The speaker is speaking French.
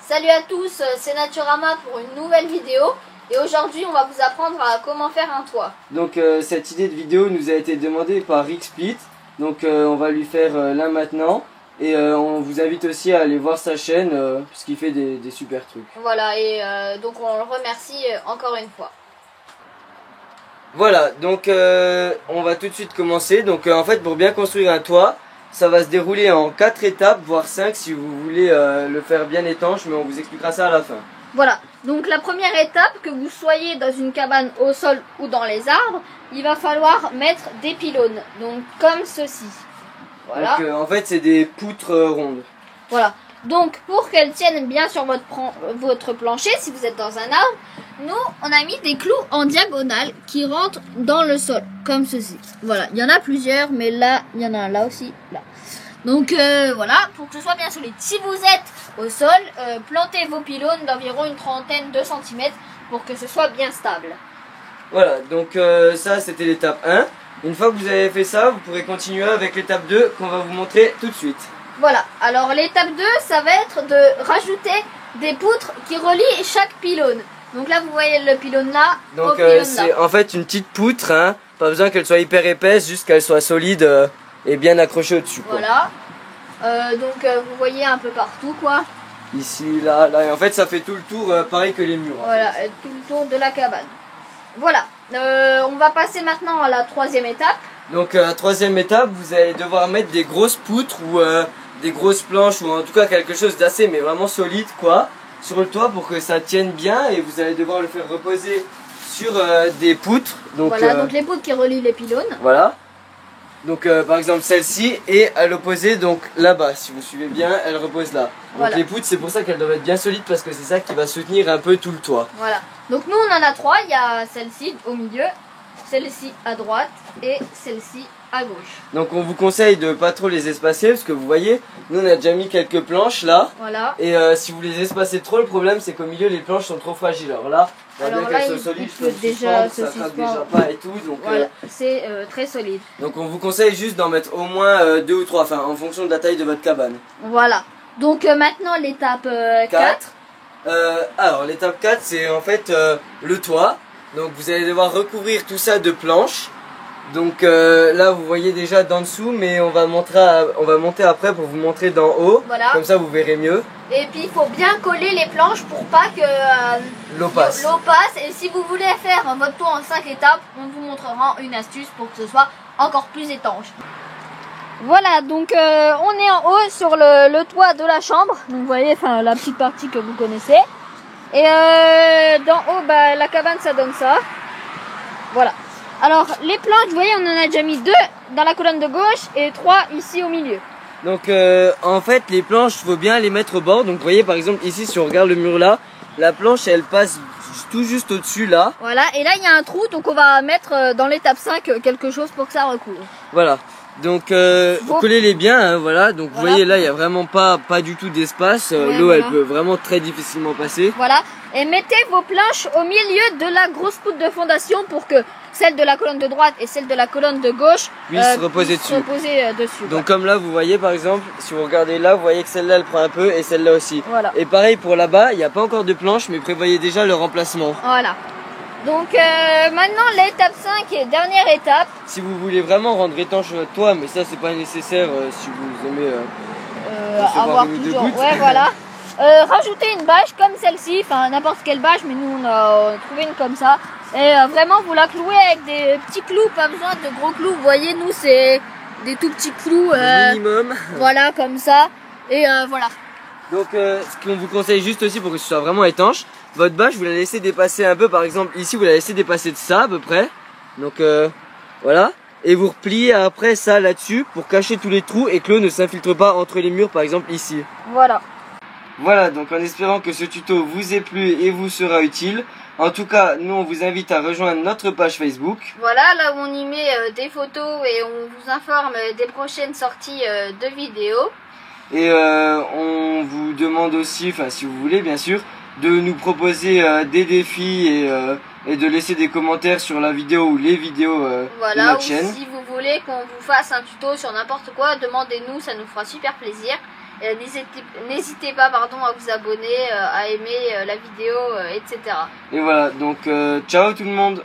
Salut à tous, c'est Naturama pour une nouvelle vidéo. Et aujourd'hui on va vous apprendre à comment faire un toit. Donc cette idée de vidéo nous a été demandée par Rick Split. Donc on va lui faire là maintenant. Et on vous invite aussi à aller voir sa chaîne puisqu'il fait des super trucs. Voilà, et donc on le remercie encore une fois. Voilà, donc on va tout de suite commencer. Donc en fait pour bien construire un toit, ça va se dérouler en 4 étapes, voire 5 si vous voulez le faire bien étanche, mais on vous expliquera ça à la fin. Voilà, donc la première étape, que vous soyez dans une cabane au sol ou dans les arbres, il va falloir mettre des pylônes, donc comme ceci. Voilà. Donc en fait c'est des poutres rondes. Voilà, donc pour qu'elles tiennent bien sur votre plancher, si vous êtes dans un arbre, nous on a mis des clous en diagonale qui rentrent dans le sol, comme ceci. Voilà, il y en a plusieurs, mais là, il y en a un là aussi, là. Donc voilà, pour que ce soit bien solide. Si vous êtes au sol, plantez vos pylônes d'environ une trentaine de centimètres pour que ce soit bien stable. Voilà, donc ça c'était l'étape 1. Une fois que vous avez fait ça, vous pourrez continuer avec l'étape 2 qu'on va vous montrer tout de suite. Voilà, alors l'étape 2, ça va être de rajouter des poutres qui relient chaque pylône. Donc là vous voyez le pylône là, donc au pylône c'est là. en fait une petite poutre, hein. Pas besoin qu'elle soit hyper épaisse, juste qu'elle soit solide et bien accrochée au-dessus. Voilà, donc vous voyez un peu partout quoi. Ici, là, là, et en fait ça fait tout le tour pareil que les murs. Voilà, tout le tour de la cabane. Voilà, on va passer maintenant à la troisième étape. Donc la troisième étape, vous allez devoir mettre des grosses poutres ou des grosses planches ou en tout cas quelque chose d'assez mais vraiment solide quoi sur le toit pour que ça tienne bien, et vous allez devoir le faire reposer sur des poutres. Donc, voilà, donc les poutres qui relient les pylônes. Voilà. Donc par exemple celle-ci, et à l'opposé donc là-bas, si vous suivez bien, elle repose là. Donc voilà. Les poutres, c'est pour ça qu'elles doivent être bien solides parce que c'est ça qui va soutenir un peu tout le toit. Voilà, donc nous on en a trois, il y a celle-ci au milieu, celle-ci à droite et celle-ci à gauche. Donc on vous conseille de pas trop les espacer parce que vous voyez, nous on a déjà mis quelques planches là. Voilà. Et si vous les espacez trop, le problème c'est qu'au milieu les planches sont trop fragiles. Alors là, bien qu'elles soient solides, peut déjà ça craque déjà pas et tout. Donc voilà, c'est très solide. donc on vous conseille juste d'en mettre au moins 2 ou 3, enfin en fonction de la taille de votre cabane. Voilà, donc maintenant l'étape 4. Alors l'étape 4 c'est en fait le toit. Donc vous allez devoir recouvrir tout ça de planches. Donc là vous voyez déjà d'en dessous, mais on va monter après pour vous montrer d'en haut. Voilà. Comme ça vous verrez mieux. Et puis il faut bien coller les planches pour pas que l'eau passe. Et si vous voulez faire votre toit en 5 étapes, on vous montrera une astuce pour que ce soit encore plus étanche. Voilà, donc on est en haut sur le toit de la chambre. Donc vous voyez, enfin la petite partie que vous connaissez. Et d'en haut, bah, la cabane ça donne ça. Voilà. Alors les planches, vous voyez, on en a déjà mis 2 dans la colonne de gauche et 3 ici au milieu. Donc en fait les planches, il faut bien les mettre au bord. Donc vous voyez par exemple ici, si on regarde le mur là, la planche elle passe tout juste au-dessus là. Voilà, et là il y a un trou, donc on va mettre dans l'étape 5 quelque chose pour que ça recouvre. Voilà. Donc collez-les bien, hein, voilà. Donc voilà. Vous voyez là il y a vraiment pas du tout d'espace. Ouais, l'eau voilà. elle peut vraiment très difficilement passer. Voilà, et mettez vos planches au milieu de la grosse poutre de fondation pour que celle de la colonne de droite et celle de la colonne de gauche puissent reposer dessus. Donc comme là vous voyez par exemple, si vous regardez là, vous voyez que celle-là elle prend un peu et celle-là aussi. Voilà. Et pareil pour là-bas, il n'y a pas encore de planche, mais prévoyez déjà le remplacement. Voilà. Donc maintenant l'étape 5 et dernière étape. Si vous voulez vraiment rendre étanche votre toit, mais ça c'est pas nécessaire si vous aimez avoir plusieurs. Ouais, voilà. Rajoutez une bâche comme celle-ci, enfin n'importe quelle bâche, mais nous on a trouvé une comme ça. Et vraiment vous la clouez avec des petits clous, pas besoin de gros clous. Vous voyez, nous c'est des tout petits clous. Minimum. Voilà, comme ça. Et voilà. Donc ce qu'on vous conseille juste aussi pour que ce soit vraiment étanche, votre bâche vous la laissez dépasser un peu, par exemple ici vous la laissez dépasser de ça à peu près. Donc voilà. Et vous repliez après ça là-dessus pour cacher tous les trous et que l'eau ne s'infiltre pas entre les murs, par exemple ici. Voilà. Voilà, donc en espérant que ce tuto vous ait plu et vous sera utile. En tout cas, nous on vous invite à rejoindre notre page Facebook. Voilà, là où on y met des photos et on vous informe des prochaines sorties de vidéos. Et on vous demande aussi, enfin si vous voulez bien sûr, de nous proposer des défis et de laisser des commentaires sur la vidéo ou les vidéos voilà, de notre chaîne. Si vous voulez qu'on vous fasse un tuto sur n'importe quoi, demandez-nous, ça nous fera super plaisir. N'hésitez pas pardon, à vous abonner, à aimer la vidéo, etc. Et voilà, donc ciao tout le monde.